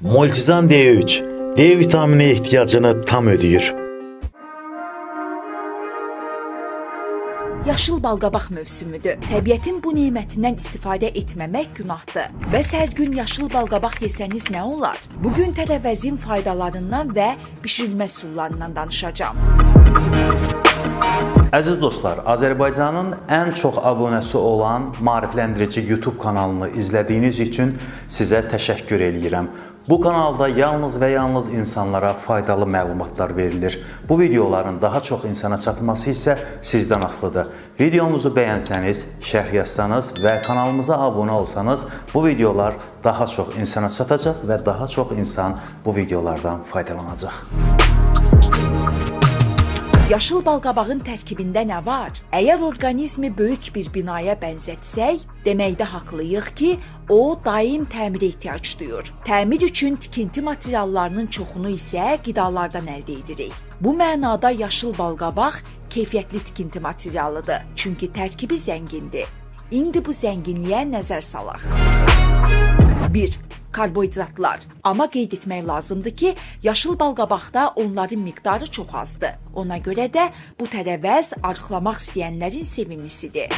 Multizan D3 D vitamini ehtiyacını tam ödəyir. Yaşıl balqabaq mövsümüdür. Təbiətin bu nemətindən istifadə etməmək günahdır. Bəs hər gün yaşıl balqabaq yesəniz nə olar? Bugün tərəvəzin faydalarından və bişirilmə üsullarından danışacağam. Əziz dostlar, Azərbaycanın ən çox abunəsi olan maarifləndirici YouTube kanalını izlədiyiniz üçün sizə təşəkkür eləyirəm. Bu kanalda yalnız və yalnız insanlara faydalı məlumatlar verilir. Bu videoların daha çox insana çatması isə sizdən asılıdır. Videomuzu bəyənsəniz, şərh yazsanız və kanalımıza abunə olsanız, bu videolar daha çox insana çatacaq və daha çox insan bu videolardan faydalanacaq. Yaşıl balqabağın tərkibində nə var? Əgər orqanizmi böyük bir binaya bənzətsək, deməkdə haqlıyıq ki, o daim təmirə ehtiyac duyur. Təmir üçün tikinti materiallarının çoxunu isə qidalardan əldə edirik. Bu mənada yaşıl balqabaq keyfiyyətli tikinti materialıdır, çünki tərkibi zəngindir. İndi bu zənginliyə nəzər salaq. 1. Karbohidratlar. Amma qeyd etmək lazımdır ki, yaşıl balqabaqda onların miqdarı çox azdır. Ona görə də bu tərəvəz arıqlamaq istəyənlərin sevimlisidir.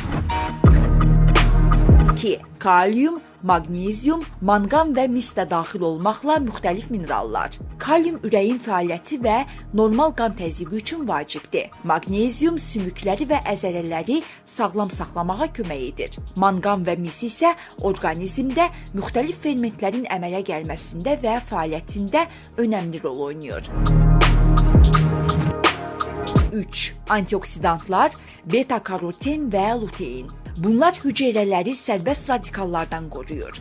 2. Kalium, magnezium, manqan və mis də daxil olmaqla müxtəlif minerallar. Kalium ürəyin fəaliyyəti və normal qan təzyiqi üçün vacibdir. Magnezium sümükləri və əzələləri sağlam saxlamağa kömək edir. Manqan və mis isə orqanizmdə müxtəlif fermentlərin əmələ gəlməsində və fəaliyyətində önəmli rol oynayır. 3. Antioksidantlar, beta-karoten və lutein. Bunlar hüceyrələri sərbəst radikallardan qoruyur.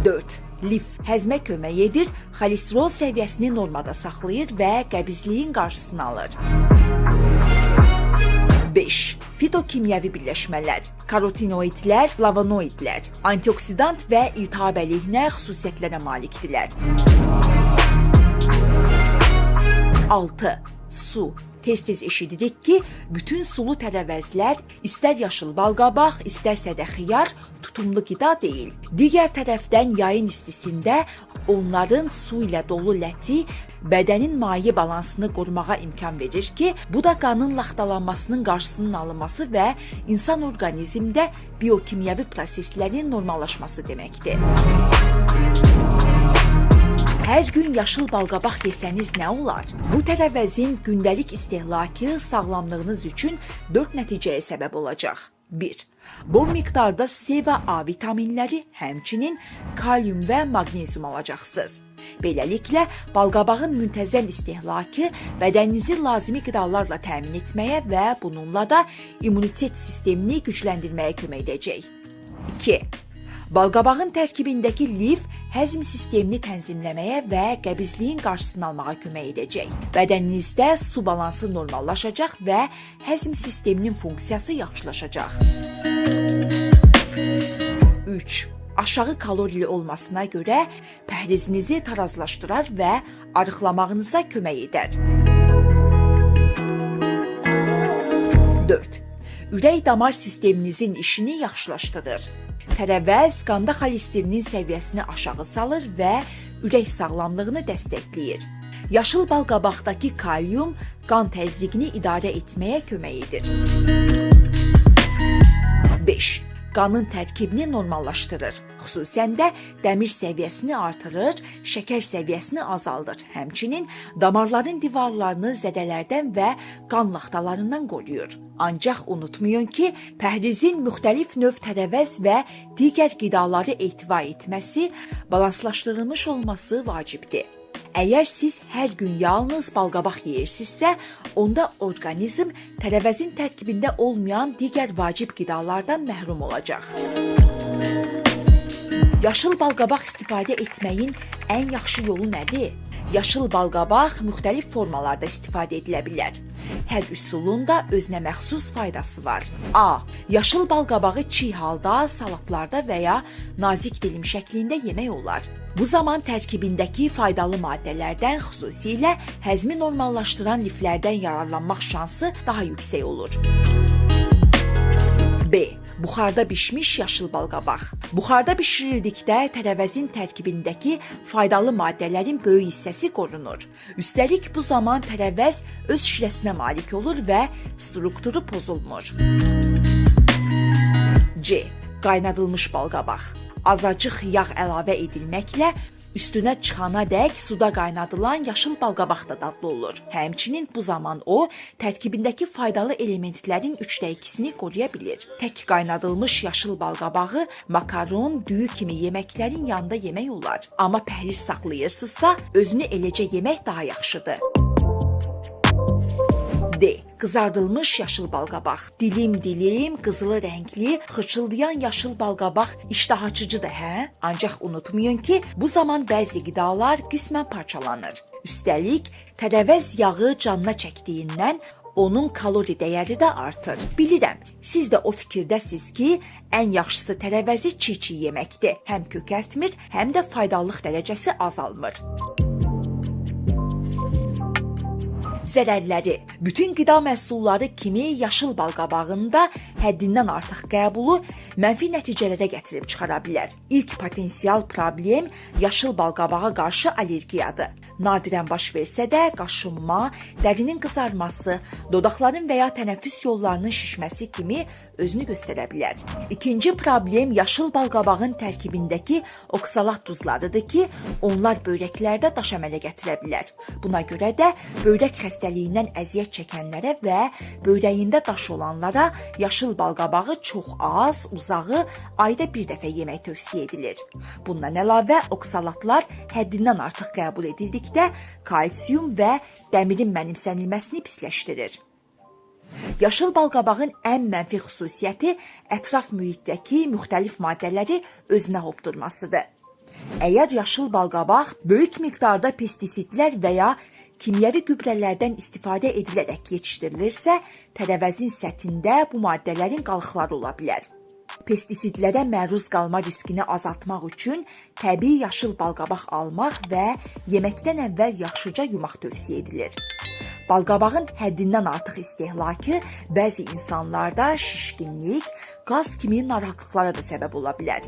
4. Lif həzmə kömək edir, xolesterol səviyyəsini normada saxlayır və qəbizliyin qarşısını alır. 5. Fitokimyəvi birləşmələr, karotinoidlər, flavonoidlər, antioksidant və iltihab əleyhinə xüsusiyyətlərə malikdirlər. 6. Su. Tez-tez eşidirik ki, bütün sulu tərəvəzlər, istər yaşıl balqabaq, istərsə də xiyar, tutumlu qida deyil. Digər tərəfdən yayın istisində onların su ilə dolu ləti bədənin maye balansını qorumağa imkan verir ki, bu da qanın laxtalanmasının qarşısının alınması və insan orqanizmdə biokimyəvi proseslərin normallaşması deməkdir. Hər gün yaşıl balqabaq yesəniz nə olar? Bu tərəvəzin gündəlik istehlakı sağlamlığınız üçün 4 nəticəyə səbəb olacaq. 1. Bol miqdarda C və A vitaminləri, həmçinin kalium və maqnezium alacaqsınız. Beləliklə, balqabağın müntəzəm istehlakı bədəninizi lazımi qidalarla təmin etməyə və bununla da immunitet sistemini gücləndirməyə kömək edəcək. 2. Balqabağın tərkibindəki lif həzm sistemini tənzimləməyə və qəbizliyin qarşısını almağa kömək edəcək. Bədəninizdə su balansı normallaşacaq və həzm sisteminin funksiyası yaxşılaşacaq. 3. Aşağı kalorili olmasına görə pəhrizinizi tarazlaşdırar və arıqlamağınıza kömək edər. 4. Ürək-damar sisteminizin işini yaxşılaşdırır. Tərəvəz qanda xolesterinin səviyyəsini aşağı salır və ürək sağlamlığını dəstəkləyir. Yaşıl balqabaqdakı kalium qan təzyiqini idarə etməyə kömək edir. 5. Qanın tərkibini normallaşdırır. Xüsusən də dəmir səviyyəsini artırır, şəkər səviyyəsini azaldır. Həmçinin damarların divarlarını zədələrdən və qan laxtalarından qoruyur. Ancaq unutmayın ki, pəhrizin müxtəlif növ tərəvəz və digər qidaları ehtiva etməsi, balanslaşdırılmış olması vacibdir. Əgər siz hər gün yalnız balqabaq yeyirsinizsə, onda orqanizm tərəvəzin tərkibində olmayan digər vacib qidalardan məhrum olacaq. Yaşıl balqabaq istifadə etməyin ən yaxşı yolu nədir? Yaşıl balqabaq müxtəlif formalarda istifadə edilə bilər. Hər üsulun da özünə məxsus faydası var. A. Yaşıl balqabağı çiğ halda, salatlarda və ya nazik dilim şəklində yemək olar. Bu zaman tərkibindəki faydalı maddələrdən, xüsusilə həzmi normallaşdıran liflərdən yararlanmaq şansı daha yüksək olur. B. Buxarda bişmiş yaşıl balqabaq. Buxarda bişirildikdə tərəvəzin tərkibindəki faydalı maddələrin böyük hissəsi qorunur. Üstəlik bu zaman tərəvəz öz şirəsinə malik olur və strukturu pozulmur. C. Qaynadılmış balqabaq. Azacıq yağ əlavə edilməklə üstünə çıxanadək suda qaynadılan yaşıl balqabaq da dadlı olur. Həmçinin bu zaman o, tərkibindəki faydalı elementlərin 3/2-sini qoruya bilir. Tək qaynadılmış yaşıl balqabağı makaron, düyü kimi yeməklərin yanında yemək olar. Amma pəhriz saxlayırsınızsa, özünü eləcə yemək daha yaxşıdır. D. Qızardılmış yaşıl balqabaq. Dilim-dilim, qızılı rəngli, xırçıldayan yaşıl balqabaq iştah açıcıdır, hə? Ancaq unutmayın ki, bu zaman bəzi qidalar qismən parçalanır. Üstəlik, tərəvəz yağı canına çəkdiyindən onun kalori dəyəri də artır. Bilirəm, siz də o fikirdəsiz ki, ən yaxşısı tərəvəzi çiğ-çiğ yeməkdir. Həm kökəltmir, həm də faydalılıq dərəcəsi azalmır. Zərərləri. Bütün qida məhsulları kimi yaşıl balqabağında həddindən artıq qəbulu mənfi nəticələrə gətirib çıxara bilər. İlk potensial problem yaşıl balqabağa qarşı allergiyadır. Nadirən baş versə də qaşınma, dərinin qızarması, dodaqların və ya tənəffüs yollarının şişməsi kimi özünü göstərə bilər. İkinci problem yaşıl balqabağın tərkibindəki oksalat duzlarıdır ki, onlar börəklərdə daş əmələ gətirə bilər. Buna görə də börək xəstəliyindən əziyyət çəkənlərə və börəyində daş olanlara yaşıl balqabağı çox az, uzağı ayda bir dəfə yemək tövsiyə edilir. Bundan əlavə oksalatlar həddindən artıq qəbul edildikdə kalsium və dəmirin mənimsənilməsini pisləşdirir. Yaşıl balqabağın ən mənfi xüsusiyyəti ətraf mühitdəki müxtəlif maddələri özünə hopdurmasıdır. Əgər yaşıl balqabaq böyük miqdarda pestisitlər və ya kimyəvi gübrələrdən istifadə edilərək yetişdirilirsə, tərəvəzin səthində bu maddələrin qalıqları ola bilər. Pestisitlərə məruz qalma riskini azaltmaq üçün təbii yaşıl balqabaq almaq və yeməkdən əvvəl yaxşıca yumaq tövsiyə edilir. Balqabağın həddindən artıq istehlakı bəzi insanlarda şişkinlik, qaz kimi narahatlıqlara da səbəb ola bilər.